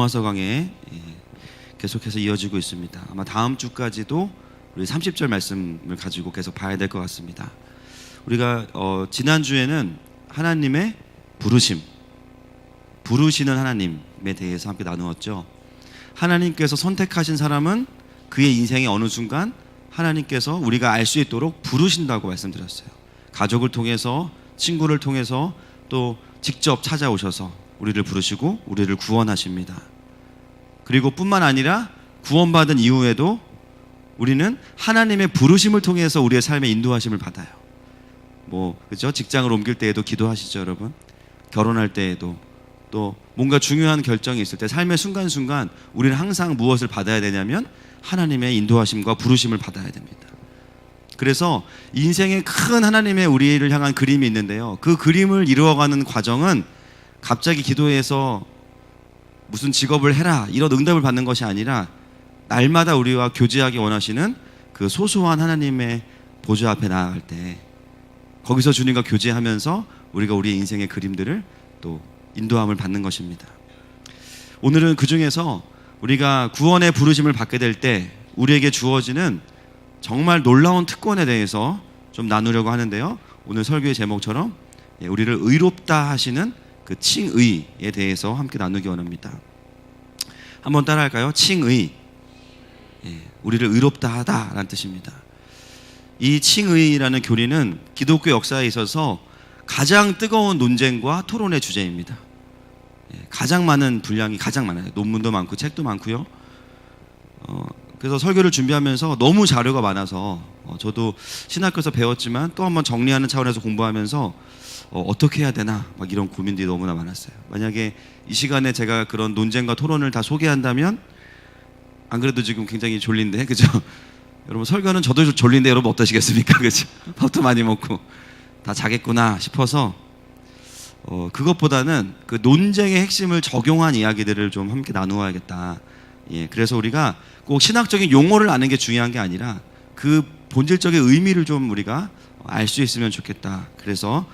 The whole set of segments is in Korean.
로마서 강해 계속해서 이어지고 있습니다. 아마 다음 주까지도 우리 30절 말씀을 가지고 계속 봐야 될 것 같습니다. 우리가 지난주에는 하나님의 부르시는 하나님에 대해서 함께 나누었죠. 하나님께서 선택하신 사람은 그의 인생의 어느 순간 하나님께서 우리가 알 수 있도록 부르신다고 말씀드렸어요. 가족을 통해서, 친구를 통해서, 또 직접 찾아오셔서 우리를 부르시고 우리를 구원하십니다. 그리고 뿐만 아니라 구원받은 이후에도 우리는 하나님의 부르심을 통해서 우리의 삶의 인도하심을 받아요. 그죠? 직장을 옮길 때에도 기도하시죠, 여러분. 결혼할 때에도, 또 뭔가 중요한 결정이 있을 때, 삶의 순간순간 우리는 항상 무엇을 받아야 되냐면 하나님의 인도하심과 부르심을 받아야 됩니다. 그래서 인생에 큰 하나님의 우리를 향한 그림이 있는데요, 그 그림을 이루어가는 과정은 갑자기 기도해서 무슨 직업을 해라 이런 응답을 받는 것이 아니라 날마다 우리와 교제하기 원하시는 그 소소한 하나님의 보좌 앞에 나아갈 때 거기서 주님과 교제하면서 우리가 우리의 인생의 그림들을 또 인도함을 받는 것입니다. 오늘은 그 중에서 우리가 구원의 부르심을 받게 될 때 우리에게 주어지는 정말 놀라운 특권에 대해서 좀 나누려고 하는데요, 오늘 설교의 제목처럼 우리를 의롭다 하시는 그 칭의에 대해서 함께 나누기 원합니다. 한번 따라할까요? 칭의. 우리를 의롭다 하다라는 뜻입니다. 이 칭의라는 교리는 기독교 역사에 있어서 가장 뜨거운 논쟁과 토론의 주제입니다. 가장 많은 분량이 가장 많아요. 논문도 많고 책도 많고요. 그래서 설교를 준비하면서 너무 자료가 많아서 저도 신학교에서 배웠지만 또 한번 정리하는 차원에서 공부하면서 어떻게 해야 되나 막 이런 고민들이 너무나 많았어요. 만약에 이 시간에 제가 그런 논쟁과 토론을 다 소개한다면, 안 그래도 지금 굉장히 졸린데, 그죠? 여러분, 설교는 저도 졸린데 여러분 어떠시겠습니까? 그죠? 밥도 많이 먹고 다 자겠구나 싶어서 그것보다는 그 논쟁의 핵심을 적용한 이야기들을 좀 함께 나누어야겠다. 그래서 우리가 꼭 신학적인 용어를 아는 게 중요한 게 아니라 그 본질적인 의미를 좀 우리가 알 수 있으면 좋겠다. 그래서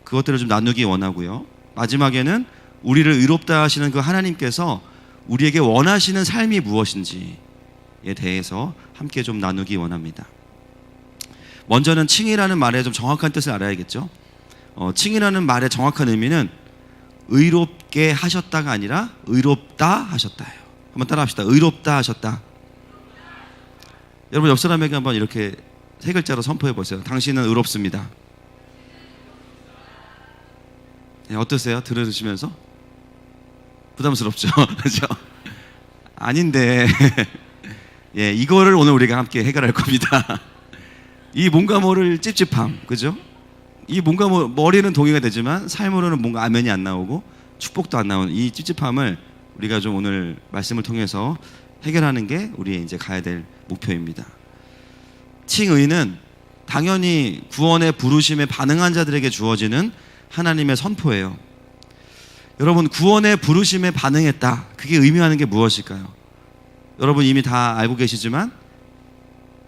그것들을 좀 나누기 원하고요. 마지막에는 우리를 의롭다 하시는 그 하나님께서 우리에게 원하시는 삶이 무엇인지에 대해서 함께 좀 나누기 원합니다. 먼저는 칭의라는 말의 좀 정확한 뜻을 알아야겠죠. 칭의라는 말의 정확한 의미는 의롭게 하셨다가 아니라 의롭다 하셨다예요. 한번 따라합시다. 의롭다 하셨다. 여러분, 옆 사람에게 한번 이렇게 세 글자로 선포해 보세요. 당신은 의롭습니다. 어떠세요? 들으시면서? 부담스럽죠? 그렇죠? 아닌데 이거를 오늘 우리가 함께 해결할 겁니다. 이 뭔가 모를 찝찝함, 그죠? 이 뭔가 머리는 동의가 되지만 삶으로는 뭔가 아멘이 안 나오고 축복도 안 나오는 이 찝찝함을 우리가 좀 오늘 말씀을 통해서 해결하는 게 우리의 이제 가야 될 목표입니다. 칭의는 당연히 구원의 부르심에 반응한 자들에게 주어지는 하나님의 선포예요. 여러분, 구원의 부르심에 반응했다. 그게 의미하는 게 무엇일까요? 여러분 이미 다 알고 계시지만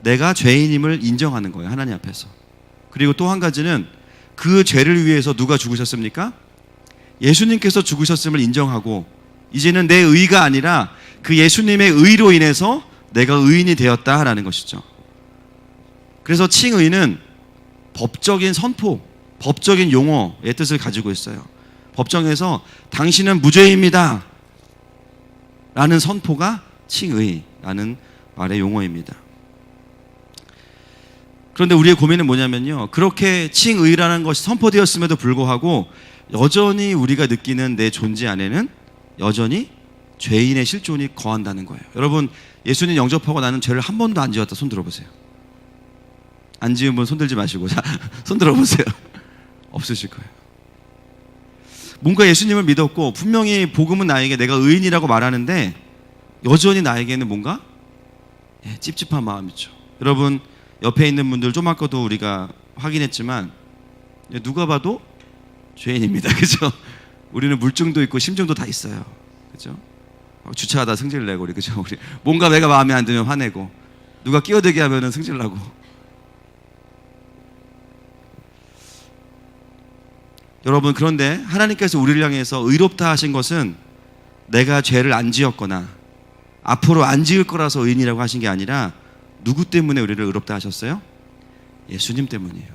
내가 죄인임을 인정하는 거예요, 하나님 앞에서. 그리고 또 한 가지는 그 죄를 위해서 누가 죽으셨습니까? 예수님께서 죽으셨음을 인정하고 이제는 내 의가 아니라 그 예수님의 의로 인해서 내가 의인이 되었다라는 것이죠. 그래서 칭의는 법적인 선포, 법적인 용어의 뜻을 가지고 있어요. 법정에서 당신은 무죄입니다 라는 선포가 칭의라는 말의 용어입니다. 그런데 우리의 고민은 뭐냐면요, 그렇게 칭의라는 것이 선포되었음에도 불구하고 여전히 우리가 느끼는 내 존재 안에는 여전히 죄인의 실존이 거한다는 거예요. 여러분, 예수님 영접하고 나는 죄를 한 번도 안 지었다 손 들어보세요. 안 지은 분 손 들지 마시고 손 들어보세요. 없으실 거예요. 뭔가 예수님을 믿었고 분명히 복음은 나에게 내가 의인이라고 말하는데 여전히 나에게는 뭔가 찝찝한 마음이죠. 여러분, 옆에 있는 분들 좀 아까도 우리가 확인했지만 누가 봐도 죄인입니다. 그죠? 우리는 물증도 있고 심증도 다 있어요. 그죠? 주차하다 승질 내고 우리, 그죠? 우리 뭔가 내가 마음에 안 들면 화내고 누가 끼어들게 하면은 승질 나고. 여러분, 그런데 하나님께서 우리를 향해서 의롭다 하신 것은 내가 죄를 안 지었거나 앞으로 안 지을 거라서 의인이라고 하신 게 아니라 누구 때문에 우리를 의롭다 하셨어요? 예수님 때문이에요.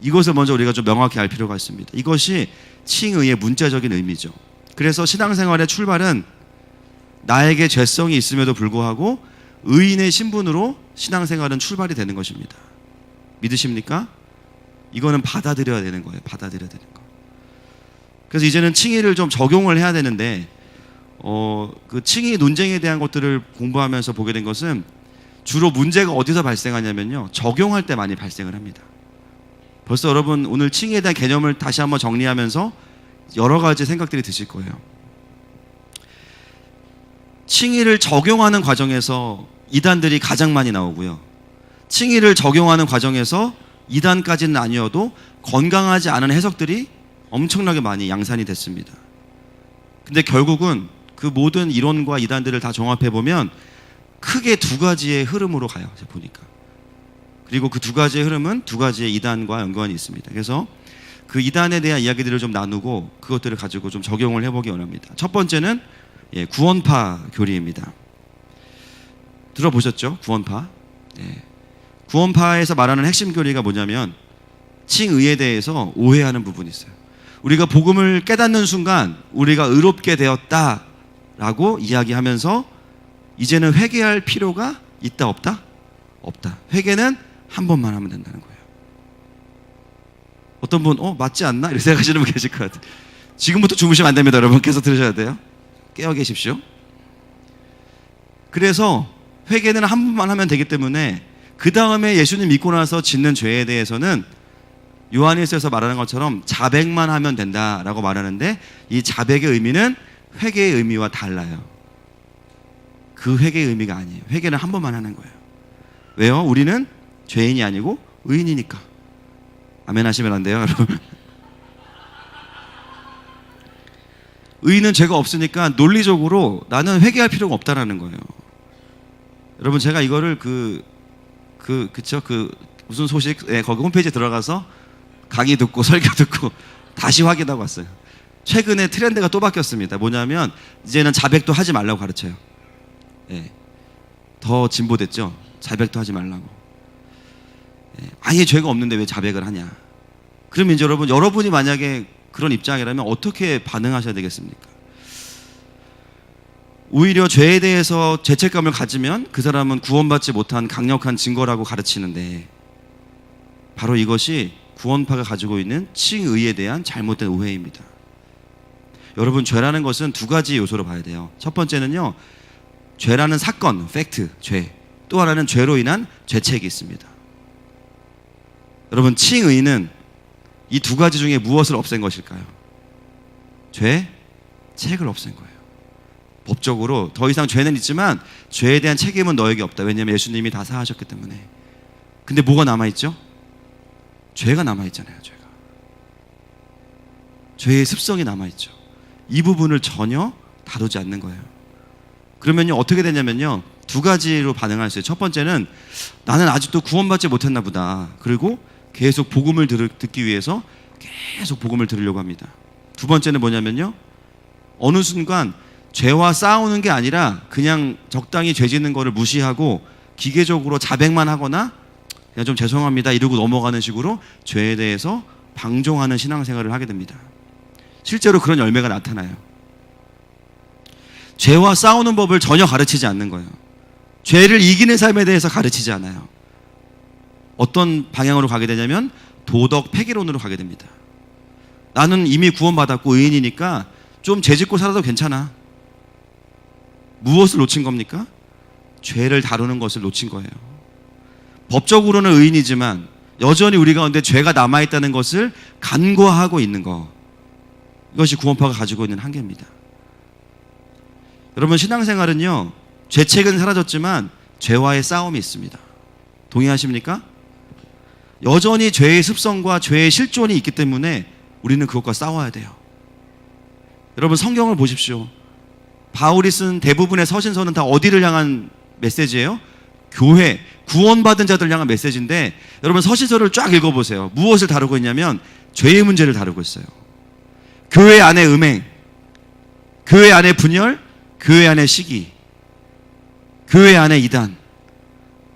이것을 먼저 우리가 좀 명확히 알 필요가 있습니다. 이것이 칭의의 문자적인 의미죠. 그래서 신앙생활의 출발은 나에게 죄성이 있음에도 불구하고 의인의 신분으로 신앙생활은 출발이 되는 것입니다. 믿으십니까? 이거는 받아들여야 되는 거예요. 받아들여야 되는 거. 그래서 이제는 칭의를 좀 적용을 해야 되는데 그 칭의 논쟁에 대한 것들을 공부하면서 보게 된 것은 주로 문제가 어디서 발생하냐면요, 적용할 때 많이 발생을 합니다. 벌써 여러분 오늘 칭의에 대한 개념을 다시 한번 정리하면서 여러 가지 생각들이 드실 거예요. 칭의를 적용하는 과정에서 이단들이 가장 많이 나오고요, 칭의를 적용하는 과정에서 이단까지는 아니어도 건강하지 않은 해석들이 엄청나게 많이 양산이 됐습니다. 근데 결국은 그 모든 이론과 이단들을 다 종합해보면 크게 두 가지의 흐름으로 가요, 제가 보니까. 그리고 그 두 가지의 흐름은 두 가지의 이단과 연관이 있습니다. 그래서 그 이단에 대한 이야기들을 좀 나누고 그것들을 가지고 좀 적용을 해보기 원합니다. 첫 번째는 구원파 교리입니다. 들어보셨죠? 구원파. 구원파에서 말하는 핵심 교리가 뭐냐면 칭의에 대해서 오해하는 부분이 있어요. 우리가 복음을 깨닫는 순간 우리가 의롭게 되었다라고 이야기하면서 이제는 회개할 필요가 있다 없다? 없다. 회개는 한 번만 하면 된다는 거예요. 어떤 분 맞지 않나? 이렇게 생각하시는 분 계실 것 같아요. 지금부터 주무시면 안 됩니다. 여러분 계속 들으셔야 돼요. 깨어 계십시오. 그래서 회개는 한 번만 하면 되기 때문에 그 다음에 예수님 믿고 나서 짓는 죄에 대해서는 요한일서에서 말하는 것처럼 자백만 하면 된다라고 말하는데, 이 자백의 의미는 회개의 의미와 달라요. 그 회개의 의미가 아니에요. 회개는 한 번만 하는 거예요. 왜요? 우리는 죄인이 아니고 의인이니까. 아멘 하시면 안 돼요, 여러분. 의인은 죄가 없으니까 논리적으로 나는 회개할 필요가 없다라는 거예요. 여러분, 제가 이거를 무슨 소식, 거기 홈페이지에 들어가서 강의 듣고 설교 듣고 다시 확인하고 왔어요. 최근에 트렌드가 또 바뀌었습니다. 뭐냐면 이제는 자백도 하지 말라고 가르쳐요. 더 진보됐죠. 자백도 하지 말라고. 아예 죄가 없는데 왜 자백을 하냐. 그러면 이제 여러분이 만약에 그런 입장이라면 어떻게 반응하셔야 되겠습니까? 오히려 죄에 대해서 죄책감을 가지면 그 사람은 구원받지 못한 강력한 증거라고 가르치는데, 바로 이것이 구원파가 가지고 있는 칭의에 대한 잘못된 오해입니다. 여러분, 죄라는 것은 두 가지 요소로 봐야 돼요. 첫 번째는요, 죄라는 사건, 팩트, 죄. 또 하나는 죄로 인한 죄책이 있습니다. 여러분, 칭의는 이 두 가지 중에 무엇을 없앤 것일까요? 죄, 책을 없앤 거예요. 법적으로 더 이상 죄는 있지만 죄에 대한 책임은 너에게 없다. 왜냐하면 예수님이 다 사하셨기 때문에. 근데 뭐가 남아있죠? 죄가 남아있잖아요. 죄의 습성이 남아있죠. 이 부분을 전혀 다루지 않는 거예요. 그러면요, 어떻게 되냐면요, 두 가지로 반응할 수 있어요. 첫 번째는 나는 아직도 구원받지 못했나 보다. 그리고 계속 복음을 듣기 위해서 계속 복음을 들으려고 합니다. 두 번째는 뭐냐면요, 어느 순간 죄와 싸우는 게 아니라 그냥 적당히 죄 짓는 거를 무시하고 기계적으로 자백만 하거나 그냥 좀 죄송합니다 이러고 넘어가는 식으로 죄에 대해서 방종하는 신앙생활을 하게 됩니다. 실제로 그런 열매가 나타나요. 죄와 싸우는 법을 전혀 가르치지 않는 거예요. 죄를 이기는 삶에 대해서 가르치지 않아요. 어떤 방향으로 가게 되냐면 도덕 폐기론으로 가게 됩니다. 나는 이미 구원받았고 의인이니까 좀 죄 짓고 살아도 괜찮아. 무엇을 놓친 겁니까? 죄를 다루는 것을 놓친 거예요. 법적으로는 의인이지만 여전히 우리 가운데 죄가 남아있다는 것을 간과하고 있는 것, 이것이 구원파가 가지고 있는 한계입니다. 여러분, 신앙생활은요, 죄책은 사라졌지만 죄와의 싸움이 있습니다. 동의하십니까? 여전히 죄의 습성과 죄의 실존이 있기 때문에 우리는 그것과 싸워야 돼요. 여러분, 성경을 보십시오. 바울이 쓴 대부분의 서신서는 다 어디를 향한 메시지예요? 교회, 구원받은 자들 향한 메시지인데, 여러분 서신서를 쫙 읽어보세요. 무엇을 다루고 있냐면 죄의 문제를 다루고 있어요. 교회 안의 음행, 교회 안에 분열, 교회 안에 시기, 교회 안에 이단,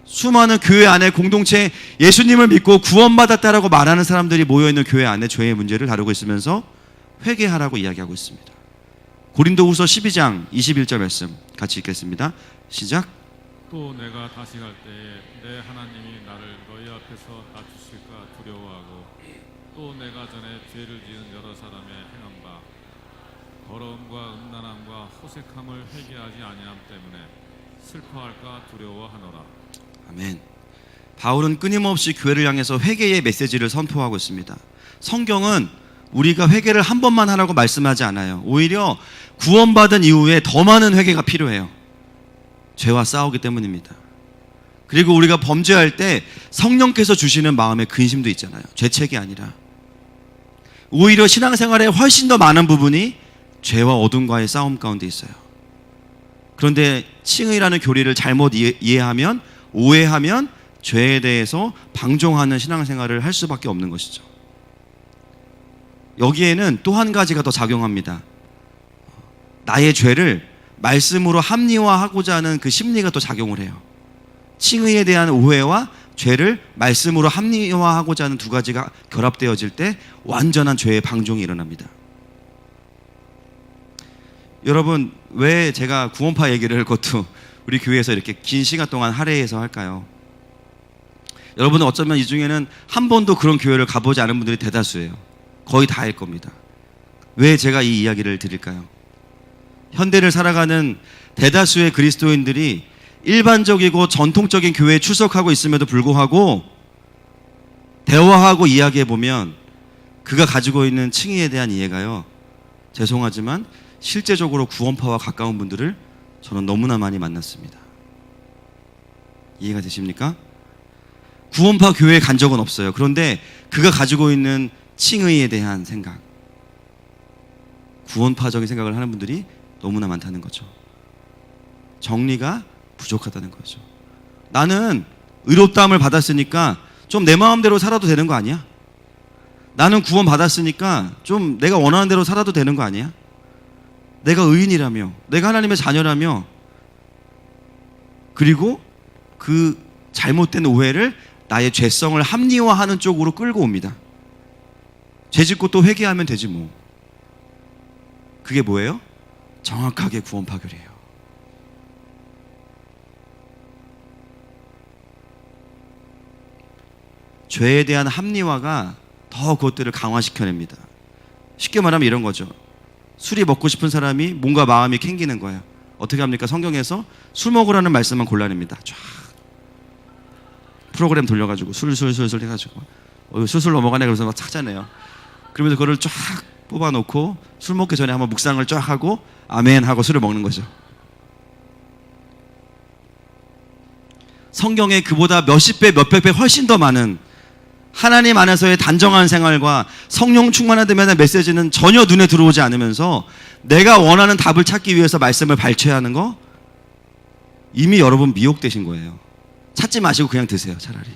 수많은 교회 안에 공동체 예수님을 믿고 구원받았다라고 말하는 사람들이 모여있는 교회 안에 죄의 문제를 다루고 있으면서 회개하라고 이야기하고 있습니다. 고린도후서 12장 21절 말씀 같이 읽겠습니다. 시작. 또 내가 다시 갈 때에 내 하나님이 나를 너희 앞에서 낮추실까 두려워하고 또 내가 전에 죄를 지은 여러 사람의 행한 바 더러움과 음란함과 호색함을 회개하지 아니함 때문에 슬퍼할까 두려워하노라. 아멘. 바울은 끊임없이 교회를 향해서 회개의 메시지를 선포하고 있습니다. 성경은 우리가 회개를 한 번만 하라고 말씀하지 않아요. 오히려 구원받은 이후에 더 많은 회개가 필요해요. 죄와 싸우기 때문입니다. 그리고 우리가 범죄할 때 성령께서 주시는 마음의 근심도 있잖아요. 죄책이 아니라. 오히려 신앙생활에 훨씬 더 많은 부분이 죄와 어둠과의 싸움 가운데 있어요. 그런데 칭의라는 교리를 잘못 이해하면, 오해하면 죄에 대해서 방종하는 신앙생활을 할 수밖에 없는 것이죠. 여기에는 또 한 가지가 더 작용합니다. 나의 죄를 말씀으로 합리화하고자 하는 그 심리가 또 작용을 해요. 칭의에 대한 오해와 죄를 말씀으로 합리화하고자 하는 두 가지가 결합되어질 때 완전한 죄의 방종이 일어납니다. 여러분, 왜 제가 구원파 얘기를 그것도 우리 교회에서 이렇게 긴 시간 동안 할애해서 할까요? 여러분은 어쩌면 이 중에는 한 번도 그런 교회를 가보지 않은 분들이 대다수예요. 거의 다일 겁니다. 왜 제가 이 이야기를 드릴까요? 현대를 살아가는 대다수의 그리스도인들이 일반적이고 전통적인 교회에 출석하고 있음에도 불구하고 대화하고 이야기해보면 그가 가지고 있는 칭의에 대한 이해가요, 죄송하지만 실제적으로 구원파와 가까운 분들을 저는 너무나 많이 만났습니다. 이해가 되십니까? 구원파 교회에 간 적은 없어요. 그런데 그가 가지고 있는 칭의에 대한 생각, 구원파적인 생각을 하는 분들이 너무나 많다는 거죠. 정리가 부족하다는 거죠. 나는 의롭다함을 받았으니까 좀 내 마음대로 살아도 되는 거 아니야? 나는 구원 받았으니까 좀 내가 원하는 대로 살아도 되는 거 아니야? 내가 의인이라며, 내가 하나님의 자녀라며, 그리고 그 잘못된 오해를 나의 죄성을 합리화하는 쪽으로 끌고 옵니다. 죄 짓고 또 회개하면 되지 뭐. 그게 뭐예요? 정확하게 구원파 교리예요. 죄에 대한 합리화가 더 그것들을 강화시켜냅니다. 쉽게 말하면 이런 거죠. 술이 먹고 싶은 사람이 뭔가 마음이 캥기는 거예요. 어떻게 합니까? 성경에서 술 먹으라는 말씀만 골라냅니다. 쫙 프로그램 돌려가지고 술술술술 해가지고 술술 넘어가네 그러면서 막 찾아내요. 그러면서 그거를 쫙 뽑아놓고 술 먹기 전에 한번 묵상을 쫙 하고 아멘 하고 술을 먹는 거죠. 성경에 그보다 몇십 배, 몇백 배 훨씬 더 많은 하나님 안에서의 단정한 생활과 성령 충만하다면 메시지는 전혀 눈에 들어오지 않으면서 내가 원하는 답을 찾기 위해서 말씀을 발췌하는 거, 이미 여러분 미혹되신 거예요. 찾지 마시고 그냥 드세요. 차라리.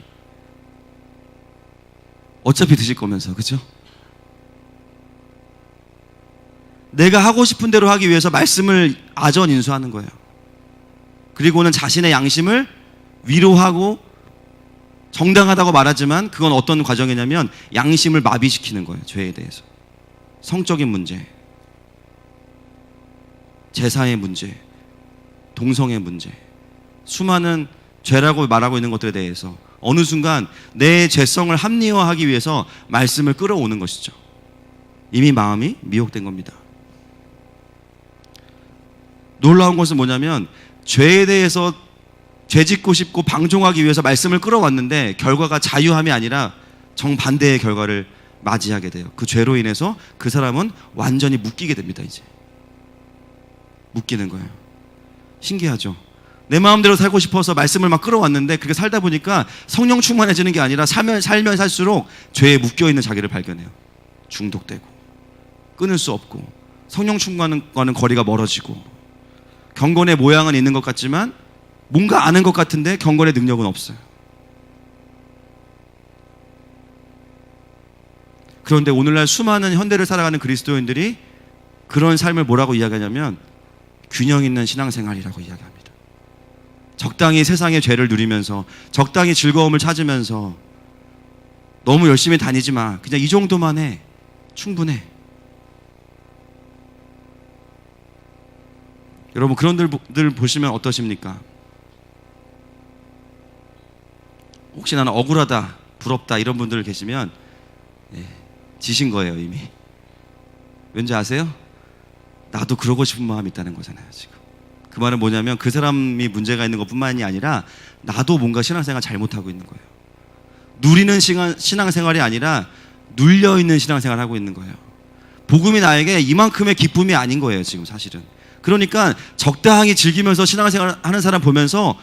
어차피 드실 거면서, 그렇죠? 내가 하고 싶은 대로 하기 위해서 말씀을 아전인수하는 거예요. 그리고는 자신의 양심을 위로하고 정당하다고 말하지만 그건 어떤 과정이냐면 양심을 마비시키는 거예요. 죄에 대해서. 성적인 문제, 제사의 문제, 동성의 문제, 수많은 죄라고 말하고 있는 것들에 대해서 어느 순간 내 죄성을 합리화하기 위해서 말씀을 끌어오는 것이죠. 이미 마음이 미혹된 겁니다. 놀라운 것은 뭐냐면 죄에 대해서 죄짓고 싶고 방종하기 위해서 말씀을 끌어왔는데 결과가 자유함이 아니라 정반대의 결과를 맞이하게 돼요. 그 죄로 인해서 그 사람은 완전히 묶이게 됩니다. 이제 묶이는 거예요. 신기하죠? 내 마음대로 살고 싶어서 말씀을 막 끌어왔는데 그렇게 살다 보니까 성령 충만해지는 게 아니라 살면 살수록 죄에 묶여있는 자기를 발견해요. 중독되고 끊을 수 없고 성령 충만과는 거리가 멀어지고 경건의 모양은 있는 것 같지만 뭔가 아는 것 같은데 경건의 능력은 없어요. 그런데 오늘날 수많은 현대를 살아가는 그리스도인들이 그런 삶을 뭐라고 이야기하냐면 균형 있는 신앙생활이라고 이야기합니다. 적당히 세상의 죄를 누리면서 적당히 즐거움을 찾으면서 너무 열심히 다니지 마. 그냥 이 정도만 해. 충분해. 여러분 그런 분들 보시면 어떠십니까? 혹시 나는 억울하다, 부럽다 이런 분들 계시면 지신 거예요 이미. 왠지 아세요? 나도 그러고 싶은 마음이 있다는 거잖아요 지금. 그 말은 뭐냐면 그 사람이 문제가 있는 것뿐만이 아니라 나도 뭔가 신앙생활 잘못하고 있는 거예요. 누리는 신앙생활이 아니라 눌려있는 신앙생활을 하고 있는 거예요. 복음이 나에게 이만큼의 기쁨이 아닌 거예요 지금 사실은. 그러니까 적당히 즐기면서 신앙생활 하는 사람 보면서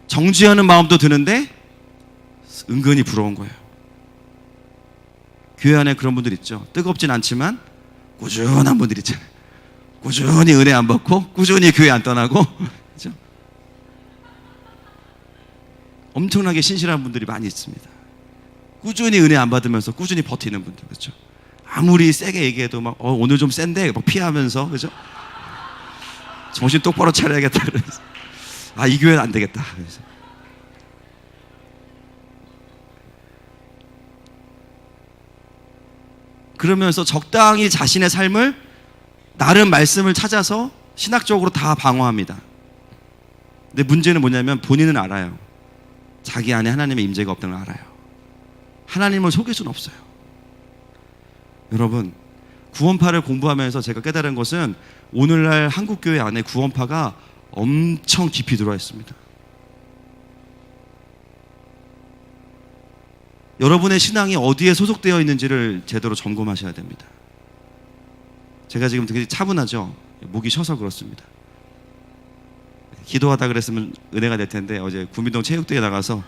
정죄하는 마음도 드는데 은근히 부러운 거예요. 교회 안에 그런 분들 있죠. 뜨겁진 않지만 꾸준한 분들 있잖아요. 꾸준히 은혜 안 받고 꾸준히 교회 안 떠나고 그렇죠? 엄청나게 신실한 분들이 많이 있습니다. 꾸준히 은혜 안 받으면서 꾸준히 버티는 분들 그렇죠? 아무리 세게 얘기해도 막 오늘 좀 센데 막 피하면서 그렇죠? 정신 똑바로 차려야겠다 그래서 이 교회는 안 되겠다 그래서. 그러면서 적당히 자신의 삶을 나름 말씀을 찾아서 신학적으로 다 방어합니다. 근데 문제는 뭐냐면 본인은 알아요. 자기 안에 하나님의 임재가 없다는 걸 알아요. 하나님을 속일 수는 없어요. 여러분 구원파를 공부하면서 제가 깨달은 것은 오늘날 한국교회 안에 구원파가 엄청 깊이 들어와 있습니다. 여러분의 신앙이 어디에 소속되어 있는지를 제대로 점검하셔야 됩니다. 제가 지금 되게 차분하죠? 목이 쉬어서 그렇습니다. 기도하다 그랬으면 은혜가 될 텐데 어제 구미동 체육대회 나가서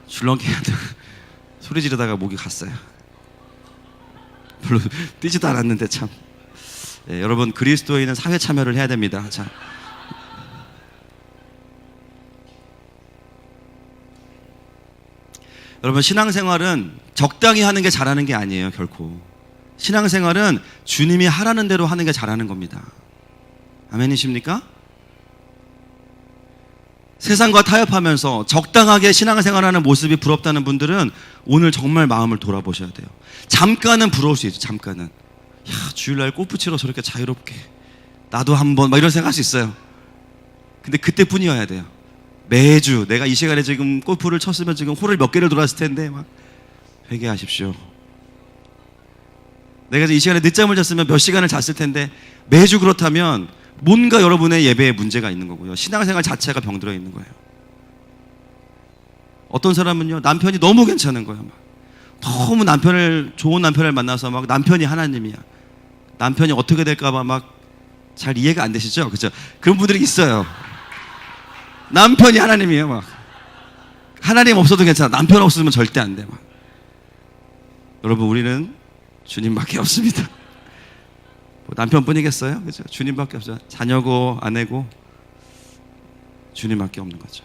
줄넘기 소리 지르다가 목이 갔어요. 별로 뛰지도 않았는데 참. 여러분 그리스도인은 사회 참여를 해야 됩니다. 자. 여러분 신앙생활은 적당히 하는 게 잘하는 게 아니에요 결코. 신앙생활은 주님이 하라는 대로 하는 게 잘하는 겁니다. 아멘이십니까? 세상과 타협하면서 적당하게 신앙생활하는 모습이 부럽다는 분들은 오늘 정말 마음을 돌아보셔야 돼요. 잠깐은 부러울 수 있죠. 잠깐은. 야 주일날 골프 치러 저렇게 자유롭게 나도 한번 막 이런 생각할 수 있어요. 근데 그때뿐이어야 돼요. 매주 내가 이 시간에 지금 골프를 쳤으면 지금 홀을 몇 개를 돌았을 텐데 막 회개하십시오. 내가 이 시간에 늦잠을 잤으면 몇 시간을 잤을 텐데 매주 그렇다면 뭔가 여러분의 예배에 문제가 있는 거고요. 신앙생활 자체가 병들어 있는 거예요. 어떤 사람은요 남편이 너무 괜찮은 거예요. 막. 너무 좋은 남편을 만나서 막 남편이 하나님이야. 남편이 어떻게 될까봐 막 잘 이해가 안 되시죠? 그죠? 그런 분들이 있어요. 남편이 하나님이에요. 막 하나님 없어도 괜찮아. 남편 없으면 절대 안 돼. 막. 여러분 우리는 주님밖에 없습니다. 뭐 남편뿐이겠어요? 그죠? 주님밖에 없어요. 자녀고 아내고 주님밖에 없는 거죠.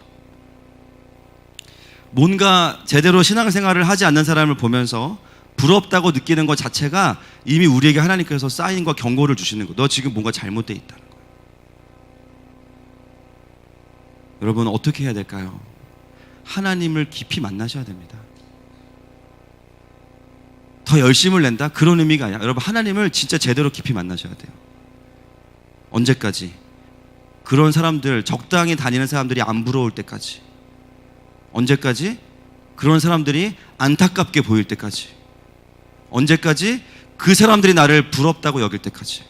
뭔가 제대로 신앙생활을 하지 않는 사람을 보면서 부럽다고 느끼는 것 자체가 이미 우리에게 하나님께서 사인과 경고를 주시는 거예요. 너 지금 뭔가 잘못되어 있다는 거예요. 여러분 어떻게 해야 될까요? 하나님을 깊이 만나셔야 됩니다. 더 열심을 낸다? 그런 의미가 아니라 여러분 하나님을 진짜 제대로 깊이 만나셔야 돼요. 언제까지? 그런 사람들 적당히 다니는 사람들이 안 부러울 때까지. 언제까지? 그런 사람들이 안타깝게 보일 때까지. 언제까지? 그 사람들이 나를 부럽다고 여길 때까지.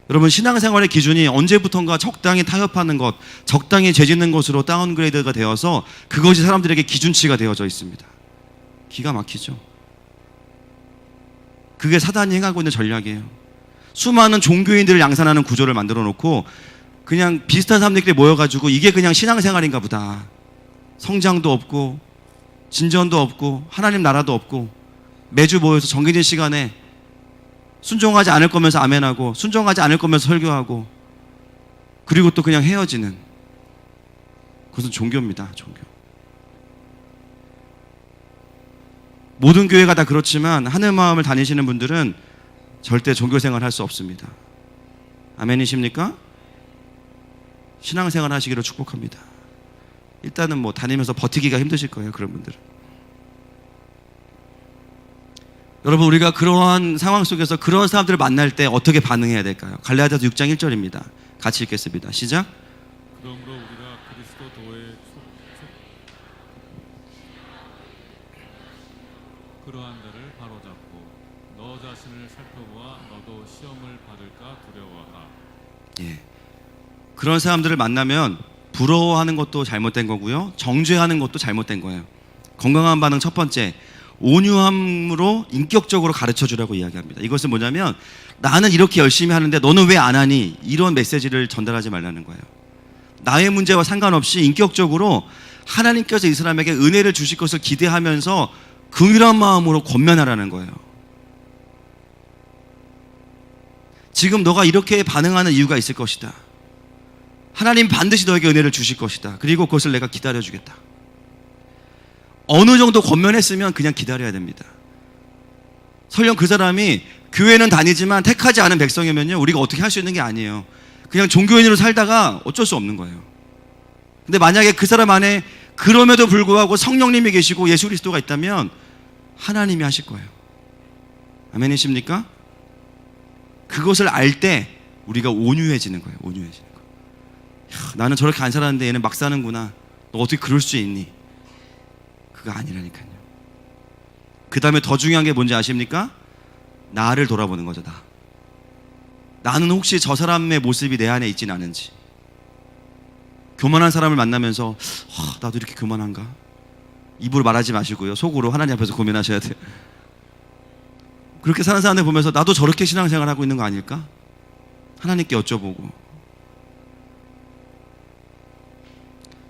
여러분 신앙생활의 기준이 언제부턴가 적당히 타협하는 것, 적당히 죄짓는 것으로 다운그레이드가 되어서 그것이 사람들에게 기준치가 되어져 있습니다. 기가 막히죠. 그게 사단이 행하고 있는 전략이에요. 수많은 종교인들을 양산하는 구조를 만들어 놓고 그냥 비슷한 사람들끼리 모여가지고 이게 그냥 신앙생활인가 보다. 성장도 없고 진전도 없고 하나님 나라도 없고 매주 모여서 정해진 시간에 순종하지 않을 거면서 아멘하고 순종하지 않을 거면서 설교하고 그리고 또 그냥 헤어지는 그것은 종교입니다. 종교. 모든 교회가 다 그렇지만 하늘 마음을 다니시는 분들은 절대 종교생활 할 수 없습니다. 아멘이십니까? 신앙생활 하시기를 축복합니다. 일단은 뭐 다니면서 버티기가 힘드실 거예요, 그런 분들은. 여러분, 우리가 그러한 상황 속에서 그런 사람들을 만날 때 어떻게 반응해야 될까요? 갈라디아서 6장 1절입니다. 같이 읽겠습니다. 시작. 그러므로 우리가 그리스도도의 그러한 자를 바로잡고 너 자신을 살펴보아 너도 시험을 받을까 두려워하라. 예. 그런 사람들을 만나면 부러워하는 것도 잘못된 거고요. 정죄하는 것도 잘못된 거예요. 건강한 반응 첫 번째, 온유함으로 인격적으로 가르쳐 주라고 이야기합니다. 이것은 뭐냐면 나는 이렇게 열심히 하는데 너는 왜 안 하니? 이런 메시지를 전달하지 말라는 거예요. 나의 문제와 상관없이 인격적으로 하나님께서 이 사람에게 은혜를 주실 것을 기대하면서 긍휼한 마음으로 권면하라는 거예요. 지금 너가 이렇게 반응하는 이유가 있을 것이다. 하나님 반드시 너에게 은혜를 주실 것이다. 그리고 그것을 내가 기다려주겠다. 어느 정도 권면했으면 그냥 기다려야 됩니다. 설령 그 사람이 교회는 다니지만 택하지 않은 백성이면요, 우리가 어떻게 할 수 있는 게 아니에요. 그냥 종교인으로 살다가 어쩔 수 없는 거예요. 근데 만약에 그 사람 안에 그럼에도 불구하고 성령님이 계시고 예수 그리스도가 있다면 하나님이 하실 거예요. 아멘이십니까? 그것을 알 때 우리가 온유해지는 거예요. 온유해지는 거예요. 야, 나는 저렇게 안 살았는데 얘는 막 사는구나. 너 어떻게 그럴 수 있니? 그거 아니라니까요. 그 다음에 더 중요한 게 뭔지 아십니까? 나를 돌아보는 거죠. 나는 혹시 저 사람의 모습이 내 안에 있진 않은지. 교만한 사람을 만나면서 나도 이렇게 교만한가? 입으로 말하지 마시고요, 속으로 하나님 앞에서 고민하셔야 돼요. 그렇게 사는 사람들 보면서 나도 저렇게 신앙생활하고 있는 거 아닐까? 하나님께 여쭤보고.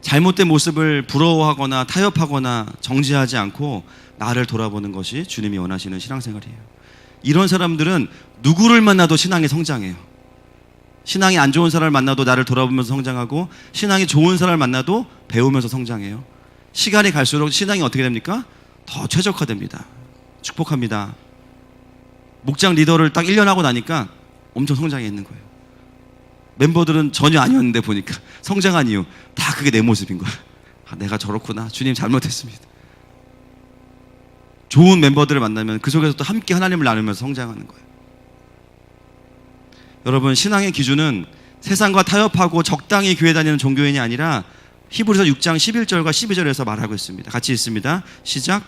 잘못된 모습을 부러워하거나 타협하거나 정지하지 않고 나를 돌아보는 것이 주님이 원하시는 신앙생활이에요. 이런 사람들은 누구를 만나도 신앙이 성장해요. 신앙이 안 좋은 사람을 만나도 나를 돌아보면서 성장하고, 신앙이 좋은 사람을 만나도 배우면서 성장해요. 시간이 갈수록 신앙이 어떻게 됩니까? 더 최적화됩니다. 축복합니다. 목장 리더를 딱 1년 하고 나니까 엄청 성장해 있는 거예요. 멤버들은 전혀 아니었는데 보니까 성장한 이유 다 그게 내 모습인 거야. 내가 저렇구나. 주님 잘못했습니다. 좋은 멤버들을 만나면 그 속에서 또 함께 하나님을 나누면서 성장하는 거예요. 여러분, 신앙의 기준은 세상과 타협하고 적당히 교회 다니는 종교인이 아니라 히브리서 6장 11절과 12절에서 말하고 있습니다. 같이 읽습니다. 시작.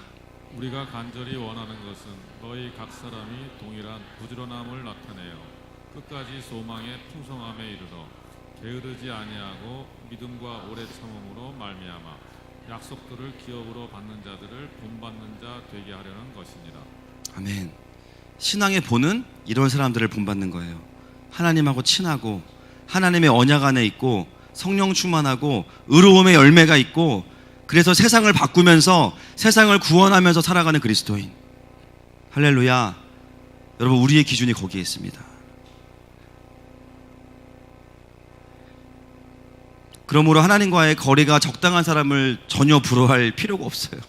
우리가 간절히 원하는 것은 너희 각 사람이 동일한 부지런함을 나타내어 끝까지 소망의 풍성함에 이르러 게으르지 아니하고 믿음과 오래 참음으로 말미암아 약속들을 기업으로 받는 자들을 본받는 자 되게 하려는 것이니라. 아멘. 신앙의 본은 이런 사람들을 본받는 거예요. 하나님하고 친하고 하나님의 언약 안에 있고 성령 충만하고 의로움의 열매가 있고, 그래서 세상을 바꾸면서 세상을 구원하면서 살아가는 그리스도인. 할렐루야. 여러분, 우리의 기준이 거기에 있습니다. 그러므로 하나님과의 거리가 적당한 사람을 전혀 부러워할 필요가 없어요.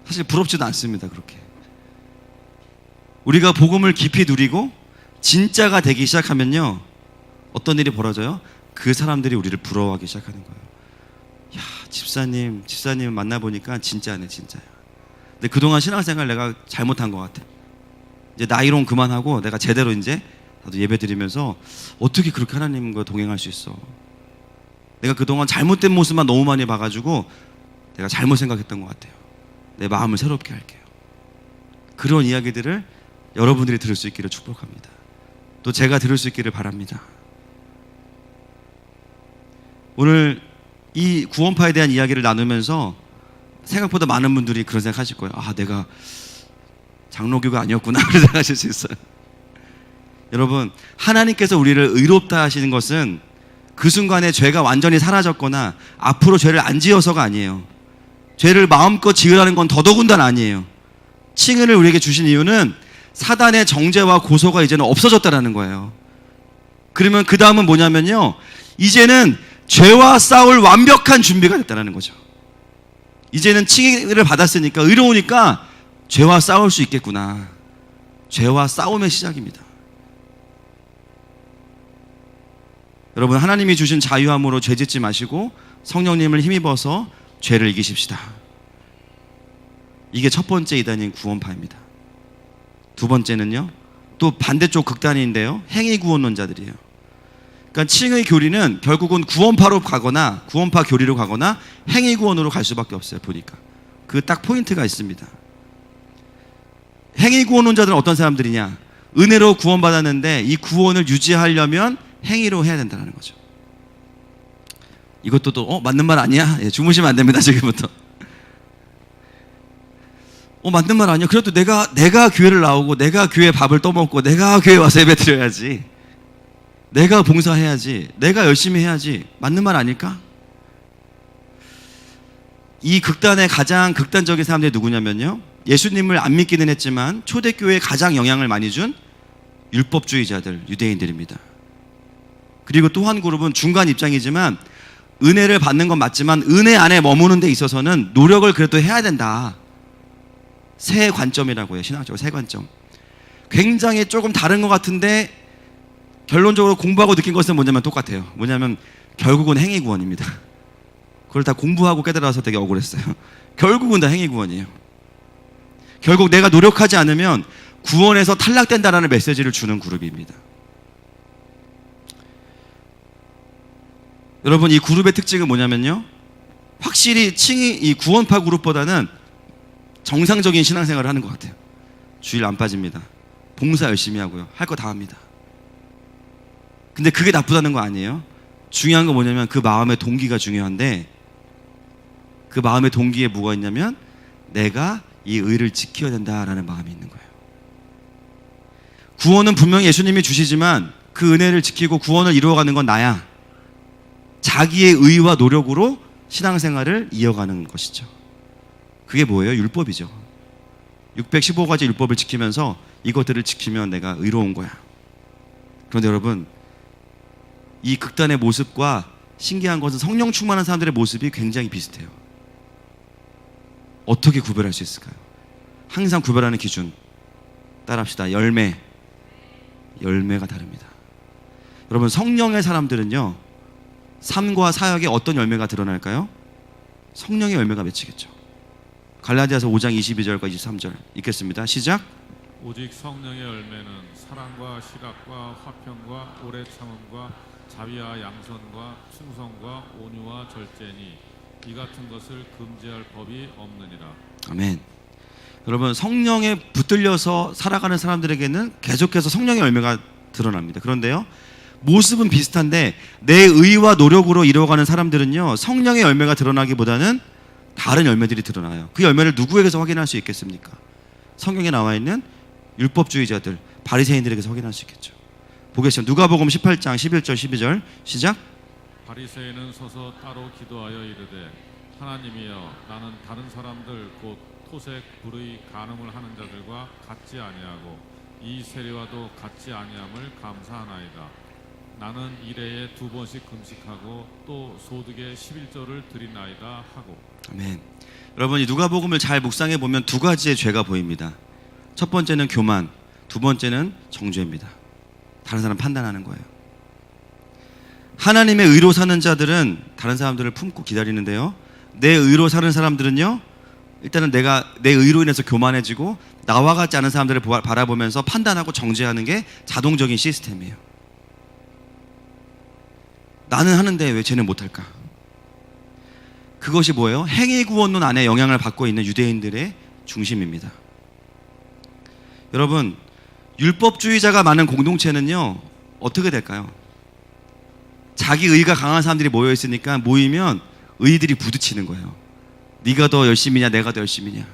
사실 부럽지도 않습니다. 그렇게 우리가 복음을 깊이 누리고 진짜가 되기 시작하면요, 어떤 일이 벌어져요? 그 사람들이 우리를 부러워하기 시작하는 거예요. 야, 집사님 만나보니까 진짜네, 진짜야. 근데 그동안 신앙생활 내가 잘못한 것 같아. 이제 나이론 그만하고 내가 제대로 이제 나도 예배 드리면서 어떻게 그렇게 하나님과 동행할 수 있어? 내가 그동안 잘못된 모습만 너무 많이 봐가지고 내가 잘못 생각했던 것 같아요. 내 마음을 새롭게 할게요. 그런 이야기들을 여러분들이 들을 수 있기를 축복합니다. 또 제가 들을 수 있기를 바랍니다. 오늘 이 구원파에 대한 이야기를 나누면서 생각보다 많은 분들이 그런 생각 하실 거예요. 아, 내가 장로교가 아니었구나. 그런 생각 하실 수 있어요. 여러분, 하나님께서 우리를 의롭다 하시는 것은 그 순간에 죄가 완전히 사라졌거나 앞으로 죄를 안 지어서가 아니에요. 죄를 마음껏 지으라는 건 더더군다나 아니에요. 칭의를 우리에게 주신 이유는 사단의 정죄와 고소가 이제는 없어졌다는 거예요. 그러면 그 다음은 뭐냐면요, 이제는 죄와 싸울 완벽한 준비가 됐다는 거죠. 이제는 칭의를 받았으니까, 의로우니까 죄와 싸울 수 있겠구나. 죄와 싸움의 시작입니다. 여러분, 하나님이 주신 자유함으로 죄 짓지 마시고 성령님을 힘입어서 죄를 이기십시다. 이게 첫 번째 이단인 구원파입니다. 두 번째는요, 또 반대쪽 극단인데요, 행위 구원론자들이에요. 그러니까 칭의 교리는 결국은 구원파로 가거나 구원파 교리로 가거나 행위 구원으로 갈 수밖에 없어요. 보니까 그 딱 포인트가 있습니다. 행위 구원론자들은 어떤 사람들이냐? 은혜로 구원받았는데 이 구원을 유지하려면 행위로 해야 된다는 거죠. 이것도 또 맞는 말 아니야? 예, 주무시면 안 됩니다. 지금부터. 맞는 말 아니야? 그래도 내가 교회를 나오고 내가 교회 밥을 떠먹고 내가 교회 와서 예배 드려야지, 내가 봉사해야지, 내가 열심히 해야지, 맞는 말 아닐까? 이 극단의 가장 극단적인 사람들이 누구냐면요, 예수님을 안 믿기는 했지만 초대교회에 가장 영향을 많이 준 율법주의자들, 유대인들입니다. 그리고 또 한 그룹은 중간 입장이지만 은혜를 받는 건 맞지만 은혜 안에 머무는 데 있어서는 노력을 그래도 해야 된다. 새 관점이라고 해요. 신학적으로 새 관점. 굉장히 조금 다른 것 같은데 결론적으로 공부하고 느낀 것은 뭐냐면 똑같아요. 뭐냐면 결국은 행위 구원입니다. 그걸 다 공부하고 깨달아서 되게 억울했어요. 결국은 다 행위 구원이에요. 결국 내가 노력하지 않으면 구원에서 탈락된다라는 메시지를 주는 그룹입니다. 여러분, 이 그룹의 특징은 뭐냐면요, 확실히 칭의 이 구원파 그룹보다는 정상적인 신앙생활을 하는 것 같아요. 주일 안 빠집니다. 봉사 열심히 하고요. 할 거 다 합니다. 근데 그게 나쁘다는 거 아니에요. 중요한 건 뭐냐면 그 마음의 동기가 중요한데, 그 마음의 동기에 뭐가 있냐면 내가 이 의를 지켜야 된다라는 마음이 있는 거예요. 구원은 분명히 예수님이 주시지만 그 은혜를 지키고 구원을 이루어가는 건 나야. 자기의 의와 노력으로 신앙생활을 이어가는 것이죠. 그게 뭐예요? 율법이죠. 615가지 율법을 지키면서 이것들을 지키면 내가 의로운 거야. 그런데 여러분, 이 극단의 모습과 신기한 것은 성령 충만한 사람들의 모습이 굉장히 비슷해요. 어떻게 구별할 수 있을까요? 항상 구별하는 기준 따라합시다. 열매가 다릅니다. 여러분, 성령의 사람들은요, 삶과 사역에 어떤 열매가 드러날까요? 성령의 열매가 맺히겠죠. 갈라디아서 5장 22절과 23절 읽겠습니다. 시작. 오직 성령의 열매는 사랑과 희락과 화평과 오래 참음과 자비와 양선과 충성과 온유와 절제니 이 같은 것을 금지할 법이 없느니라. 아멘. 여러분, 성령에 붙들려서 살아가는 사람들에게는 계속해서 성령의 열매가 드러납니다. 그런데요, 모습은 비슷한데 내 의와 노력으로 이루어가는 사람들은요, 성령의 열매가 드러나기보다는 다른 열매들이 드러나요. 그 열매를 누구에게서 확인할 수 있겠습니까? 성경에 나와 있는 율법주의자들, 바리새인들에게서 확인할 수 있겠죠. 보겠습니다. 누가복음 18장 11절 12절 시작. 바리새인은 서서 따로 기도하여 이르되 하나님이여, 나는 다른 사람들 곧 토색, 불의, 간음을 하는 자들과 같지 아니하고 이 세리와도 같지 아니함을 감사하나이다. 나는 일해에 2번씩 금식하고 또 소득의 11조를 드리나이다 하고. 아멘. 여러분, 이 누가복음을 잘 묵상해 보면 두 가지의 죄가 보입니다. 첫 번째는 교만, 두 번째는 정죄입니다. 다른 사람 판단하는 거예요. 하나님의 의로 사는 자들은 다른 사람들을 품고 기다리는데요, 내 의로 사는 사람들은요, 일단은 내가 내 의로 인해서 교만해지고 나와 같지 않은 사람들을 바라보면서 판단하고 정죄하는 게 자동적인 시스템이에요. 나는 하는데 왜 쟤는 못할까? 그것이 뭐예요? 행위구원론 안에 영향을 받고 있는 유대인들의 중심입니다. 여러분, 율법주의자가 많은 공동체는요, 어떻게 될까요? 자기 의가 강한 사람들이 모여 있으니까 모이면 의들이 부딪히는 거예요. 네가 더 열심히냐, 내가 더 열심히냐.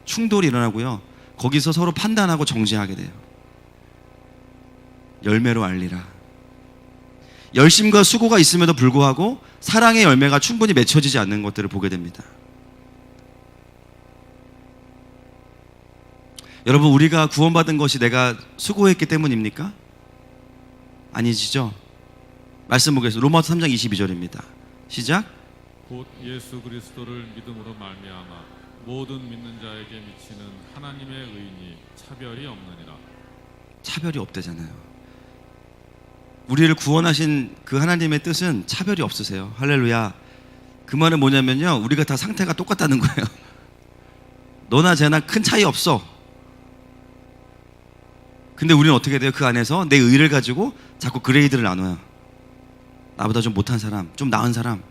충돌이 일어나고요, 거기서 서로 판단하고 정죄하게 돼요. 열매로 알리라. 열심과 수고가 있음에도 불구하고 사랑의 열매가 충분히 맺혀지지 않는 것들을 보게 됩니다. 여러분, 우리가 구원받은 것이 내가 수고했기 때문입니까? 아니시죠? 말씀 보겠습니다. 로마서 3장 22절입니다. 시작. 곧 예수 그리스도를 믿음으로 말미암아 모든 믿는 자에게 미치는 하나님의 의인이 차별이 없느니라. 차별이 없대잖아요. 우리를 구원하신 그 하나님의 뜻은 차별이 없으세요. 할렐루야. 그 말은 뭐냐면요, 우리가 다 상태가 똑같다는 거예요. 너나 쟤나 큰 차이 없어. 근데 우리는 어떻게 돼요? 그 안에서 내 의를 가지고 자꾸 그레이드를 나눠요. 나보다 좀 못한 사람, 좀 나은 사람.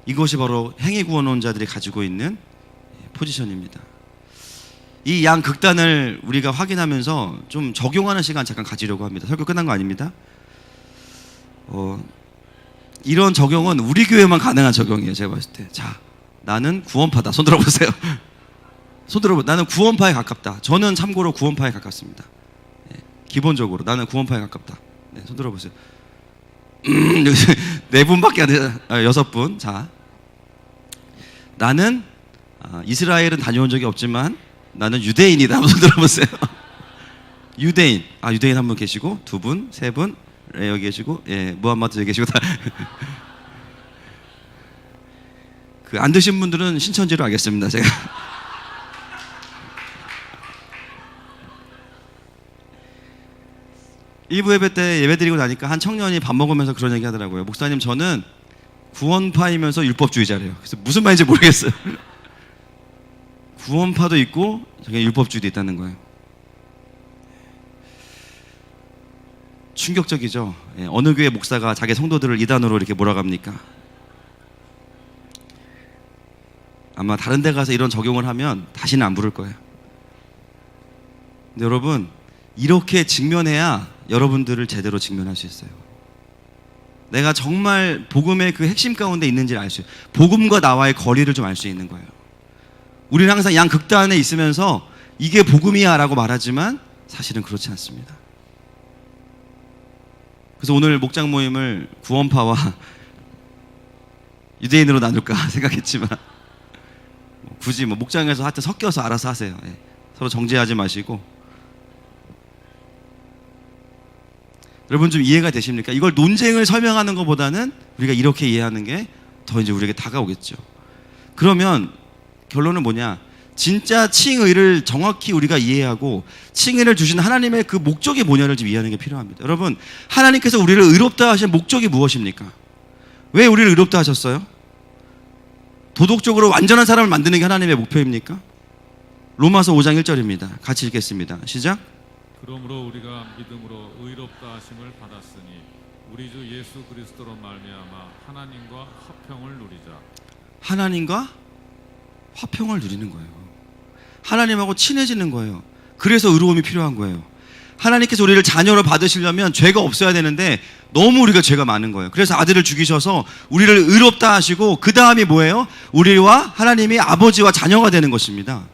이것이 바로 행위 구원론자들이 가지고 있는 포지션입니다. 이 양 극단을 우리가 확인하면서 좀 적용하는 시간 잠깐 가지려고 합니다. 설교 끝난 거 아닙니다. 이런 적용은 우리 교회만 가능한 적용이에요. 제가 봤을 때. 자, 나는 구원파다. 손 들어보세요. 손 들어보. 나는 구원파에 가깝다. 저는 참고로 구원파에 가깝습니다. 네, 기본적으로 나는 구원파에 가깝다. 네, 손 들어보세요. 네 분밖에 안 돼요. 6분. 자, 나는 이스라엘은 다녀온 적이 없지만 나는 유대인이다. 한번 손 들어보세요. 유대인. 유대인 한 분 계시고, 2분, 3분, 여기 계시고, 무함마드 여기 계시고 다. 그 안 드신 분들은 신천지로 하겠습니다. 제가. 일부 예배 때 예배 드리고 나니까 한 청년이 밥 먹으면서 그런 얘기 하더라고요. 목사님, 저는 구원파이면서 율법주의자래요. 그래서 무슨 말인지 모르겠어요. 구원파도 있고 저게 율법주의도 있다는 거예요. 충격적이죠. 어느 교회 목사가 자기 성도들을 이단으로 이렇게 몰아갑니까? 아마 다른 데 가서 이런 적용을 하면 다시는 안 부를 거예요. 근데 여러분, 이렇게 직면해야 여러분들을 제대로 직면할 수 있어요. 내가 정말 복음의 그 핵심 가운데 있는지를 알 수 있어요. 복음과 나와의 거리를 좀 알 수 있는 거예요. 우리는 항상 양 극단에 있으면서 이게 복음이야 라고 말하지만 사실은 그렇지 않습니다. 그래서 오늘 목장 모임을 구원파와 유대인으로 나눌까 생각했지만 굳이 목장에서 하여튼 섞여서 알아서 하세요. 서로 정죄하지 마시고. 여러분 좀 이해가 되십니까? 이걸 논쟁을 설명하는 것보다는 우리가 이렇게 이해하는 게 더 이제 우리에게 다가오겠죠. 그러면 결론은 뭐냐? 진짜 칭의를 정확히 우리가 이해하고 칭의를 주신 하나님의 그 목적이 뭐냐를 좀 이해하는 게 필요합니다. 여러분, 하나님께서 우리를 의롭다 하신 목적이 무엇입니까? 왜 우리를 의롭다 하셨어요? 도덕적으로 완전한 사람을 만드는 게 하나님의 목표입니까? 로마서 5장 1절입니다. 같이 읽겠습니다. 시작. 그러므로 우리가 믿음으로 의롭다 하심을 받았으니 우리 주 예수 그리스도로 말미암아 하나님과 화평을 누리자. 하나님과 화평을 누리는 거예요. 하나님하고 친해지는 거예요. 그래서 의로움이 필요한 거예요. 하나님께서 우리를 자녀로 받으시려면 죄가 없어야 되는데 너무 우리가 죄가 많은 거예요. 그래서 아들을 죽이셔서 우리를 의롭다 하시고 그 다음이 뭐예요? 우리와 하나님이 아버지와 자녀가 되는 것입니다.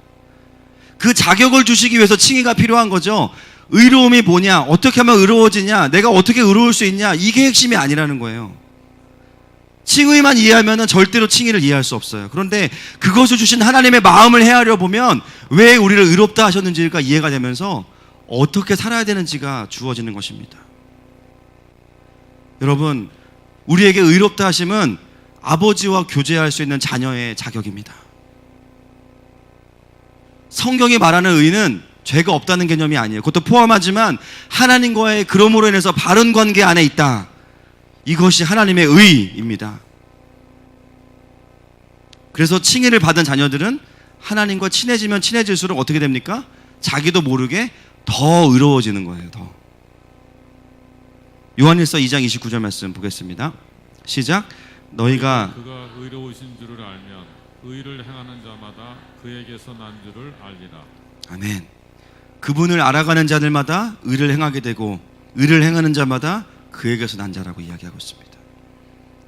그 자격을 주시기 위해서 칭의가 필요한 거죠. 의로움이 뭐냐? 어떻게 하면 의로워지냐? 내가 어떻게 의로울 수 있냐? 이게 핵심이 아니라는 거예요. 칭의만 이해하면 절대로 칭의를 이해할 수 없어요. 그런데 그것을 주신 하나님의 마음을 헤아려 보면 왜 우리를 의롭다 하셨는지가 이해가 되면서 어떻게 살아야 되는지가 주어지는 것입니다. 여러분, 우리에게 의롭다 하심은 아버지와 교제할 수 있는 자녀의 자격입니다. 성경이 말하는 의는 죄가 없다는 개념이 아니에요. 그것도 포함하지만 하나님과의 그럼으로 인해서 바른 관계 안에 있다. 이것이 하나님의 의입니다. 그래서 칭의를 받은 자녀들은 하나님과 친해지면 친해질수록 어떻게 됩니까? 자기도 모르게 더 의로워지는 거예요. 더. 요한일서 2장 29절 말씀 보겠습니다. 시작. 너희가 그가 의로우신 줄을 알면 의를 행하는 자마다 그에게서 난 줄을 알리라. 아멘. 그분을 알아가는 자들마다 의를 행하게 되고 의를 행하는 자마다 그에게서 난 자라고 이야기하고 있습니다.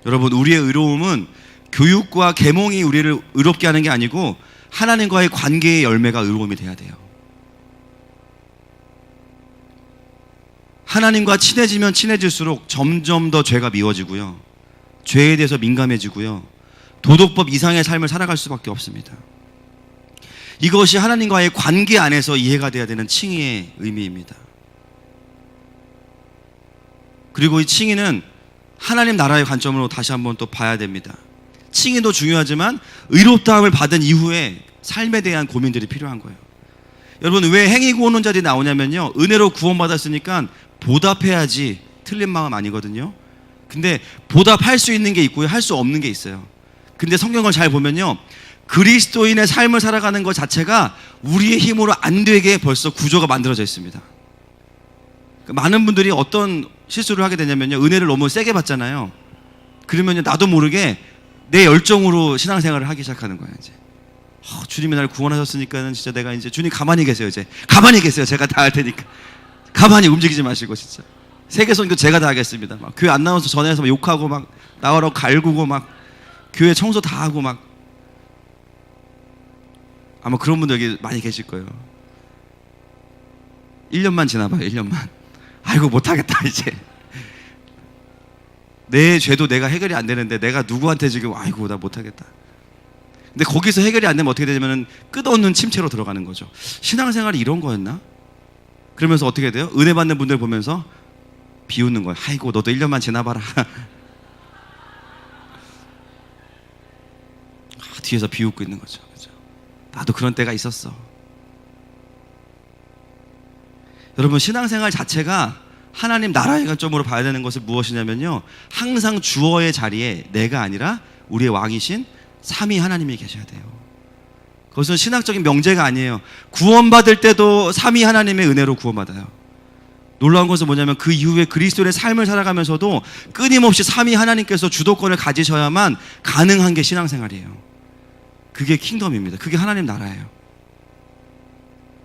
여러분, 우리의 의로움은 교육과 계몽이 우리를 의롭게 하는 게 아니고 하나님과의 관계의 열매가 의로움이 돼야 돼요. 하나님과 친해지면 친해질수록 점점 더 죄가 미워지고요. 죄에 대해서 민감해지고요. 도덕법 이상의 삶을 살아갈 수밖에 없습니다. 이것이 하나님과의 관계 안에서 이해가 돼야 되는 칭의의 의미입니다. 그리고 이 칭의는 하나님 나라의 관점으로 다시 한번 또 봐야 됩니다. 칭의도 중요하지만 의롭다함을 받은 이후에 삶에 대한 고민들이 필요한 거예요. 여러분, 왜 행위 구원론자들이 나오냐면요, 은혜로 구원받았으니까 보답해야지 틀린 마음 아니거든요. 근데 보답할 수 있는 게 있고요, 할 수 없는 게 있어요. 근데 성경을 잘 보면요, 그리스도인의 삶을 살아가는 것 자체가 우리의 힘으로 안 되게 벌써 구조가 만들어져 있습니다. 많은 분들이 어떤 실수를 하게 되냐면요, 은혜를 너무 세게 받잖아요. 그러면요, 나도 모르게 내 열정으로 신앙생활을 하기 시작하는 거예요. 이제 주님이 날 구원하셨으니까는 진짜 내가 이제 주님 가만히 계세요. 이제 가만히 계세요. 제가 다 할 테니까 가만히 움직이지 마시고 진짜 세계 선교 제가 다 하겠습니다. 막 교회 안 나와서 전화해서 막 욕하고 막 나와라고 갈구고 막 교회 청소 다 하고 막, 아마 그런 분들 여기 많이 계실 거예요. 1년만 지나봐요. 1년만. 아이고 못하겠다 이제. 내 죄도 내가 해결이 안 되는데 내가 누구한테 지금 아이고 나 못하겠다. 근데 거기서 해결이 안 되면 어떻게 되냐면 끝없는 침체로 들어가는 거죠. 신앙생활이 이런 거였나? 그러면서 어떻게 돼요? 은혜 받는 분들 보면서 비웃는 거예요. 아이고 너도 1년만 지나봐라. 뒤에서 비웃고 있는 거죠. 그렇죠? 나도 그런 때가 있었어. 여러분, 신앙생활 자체가 하나님 나라의 관점으로 봐야 되는 것은 무엇이냐면요, 항상 주어의 자리에 내가 아니라 우리의 왕이신 삼위 하나님이 계셔야 돼요. 그것은 신학적인 명제가 아니에요. 구원받을 때도 삼위 하나님의 은혜로 구원받아요. 놀라운 것은 뭐냐면 그 이후에 그리스도의 삶을 살아가면서도 끊임없이 삼위 하나님께서 주도권을 가지셔야만 가능한 게 신앙생활이에요. 그게 킹덤입니다. 그게 하나님 나라예요.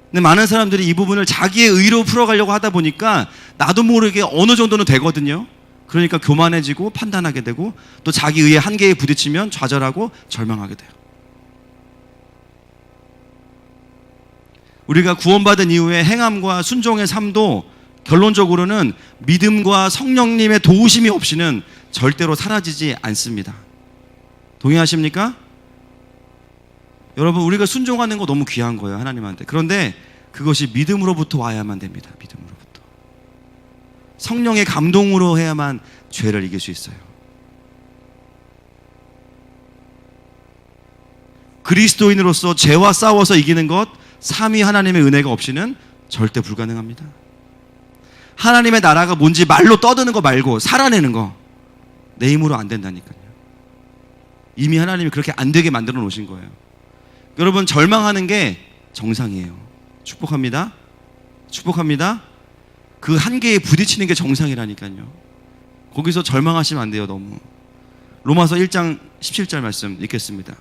근데 많은 사람들이 이 부분을 자기의 의로 풀어가려고 하다 보니까 나도 모르게 어느 정도는 되거든요. 그러니까 교만해지고 판단하게 되고 또 자기 의의 한계에 부딪히면 좌절하고 절망하게 돼요. 우리가 구원받은 이후에 행함과 순종의 삶도 결론적으로는 믿음과 성령님의 도우심이 없이는 절대로 사라지지 않습니다. 동의하십니까? 여러분, 우리가 순종하는 거 너무 귀한 거예요, 하나님한테. 그런데 그것이 믿음으로부터 와야만 됩니다. 믿음으로부터. 성령의 감동으로 해야만 죄를 이길 수 있어요. 그리스도인으로서 죄와 싸워서 이기는 것, 삼위 하나님의 은혜가 없이는 절대 불가능합니다. 하나님의 나라가 뭔지 말로 떠드는 거 말고 살아내는 거, 내 힘으로 안 된다니까요. 이미 하나님이 그렇게 안 되게 만들어 놓으신 거예요. 여러분, 절망하는 게 정상이에요. 축복합니다. 축복합니다. 그 한계에 부딪히는 게 정상이라니까요. 거기서 절망하시면 안 돼요. 너무. 로마서 1장 17절 말씀 읽겠습니다.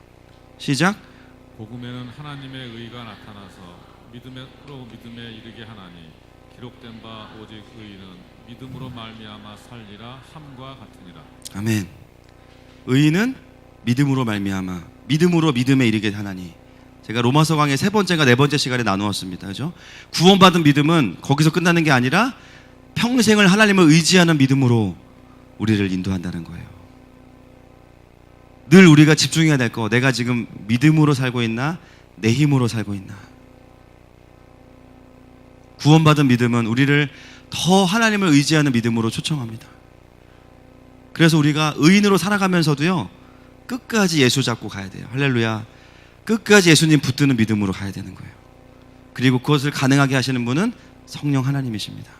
시작. 복음에는 하나님의 의가 나타나서 믿음으로 믿음에 이르게 하나니 기록된 바 오직 의인은 믿음으로 말미암아 살리라 함과 같으니라. 아멘. 의인은 믿음으로 말미암아, 믿음으로 믿음에 이르게 하나니. 제가 로마서 강의 3번째가 4번째 시간에 나누었습니다. 그죠? 구원받은 믿음은 거기서 끝나는 게 아니라 평생을 하나님을 의지하는 믿음으로 우리를 인도한다는 거예요. 늘 우리가 집중해야 될 거, 내가 지금 믿음으로 살고 있나, 내 힘으로 살고 있나. 구원받은 믿음은 우리를 더 하나님을 의지하는 믿음으로 초청합니다. 그래서 우리가 의인으로 살아가면서도요, 끝까지 예수 잡고 가야 돼요. 할렐루야. 끝까지 예수님 붙드는 믿음으로 가야 되는 거예요. 그리고 그것을 가능하게 하시는 분은 성령 하나님이십니다.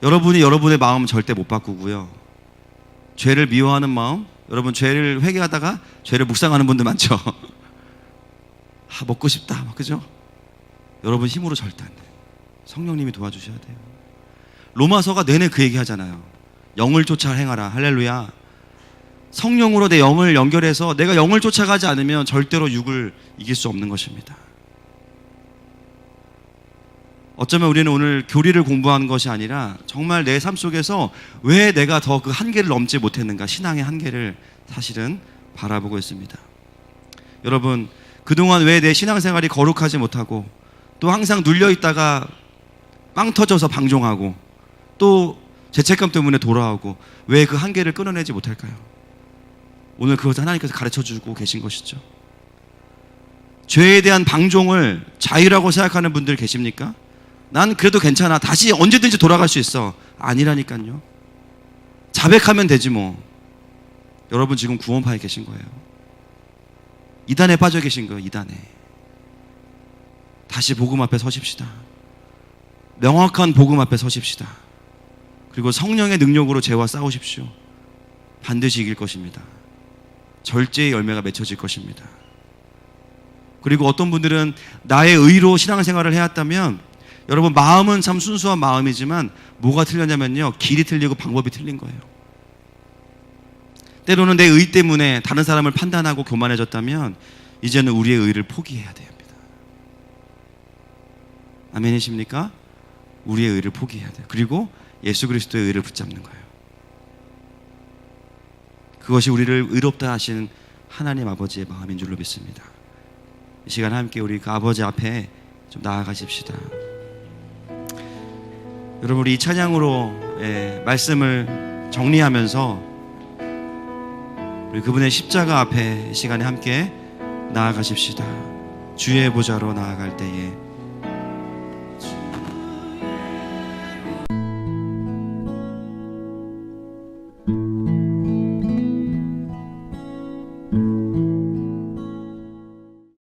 여러분이 여러분의 마음 절대 못 바꾸고요, 죄를 미워하는 마음, 여러분 죄를 회개하다가 죄를 묵상하는 분들 많죠. 먹고 싶다, 그죠? 여러분 힘으로 절대 안 돼요. 성령님이 도와주셔야 돼요. 로마서가 내내 그 얘기 하잖아요. 영을 쫓아 행하라. 할렐루야. 성령으로 내 영을 연결해서 내가 영을 쫓아가지 않으면 절대로 육을 이길 수 없는 것입니다. 어쩌면 우리는 오늘 교리를 공부하는 것이 아니라 정말 내 삶 속에서 왜 내가 더 그 한계를 넘지 못했는가, 신앙의 한계를 사실은 바라보고 있습니다. 여러분, 그동안 왜 내 신앙생활이 거룩하지 못하고 또 항상 눌려있다가 빵 터져서 방종하고 또 죄책감 때문에 돌아오고 왜 그 한계를 끊어내지 못할까요? 오늘 그것을 하나님께서 가르쳐주고 계신 것이죠. 죄에 대한 방종을 자유라고 생각하는 분들 계십니까? 난 그래도 괜찮아, 다시 언제든지 돌아갈 수 있어. 아니라니까요. 자백하면 되지 뭐. 여러분 지금 구원파에 계신 거예요. 이단에 빠져 계신 거예요. 이단에. 다시 복음 앞에 서십시다. 명확한 복음 앞에 서십시다. 그리고 성령의 능력으로 죄와 싸우십시오. 반드시 이길 것입니다. 절제의 열매가 맺혀질 것입니다. 그리고 어떤 분들은 나의 의로 신앙생활을 해왔다면, 여러분 마음은 참 순수한 마음이지만 뭐가 틀렸냐면요, 길이 틀리고 방법이 틀린 거예요. 때로는 내 의 때문에 다른 사람을 판단하고 교만해졌다면 이제는 우리의 의를 포기해야 됩니다. 아멘이십니까? 우리의 의를 포기해야 돼요. 그리고 예수 그리스도의 의를 붙잡는 거예요. 그것이 우리를 의롭다 하신 하나님 아버지의 마음인 줄로 믿습니다. 이 시간 함께 우리 그 아버지 앞에 좀 나아가십시다. 여러분, 우리 이 찬양으로 말씀을 정리하면서 우리 그분의 십자가 앞에 이 시간에 함께 나아가십시다. 주의 보좌로 나아갈 때에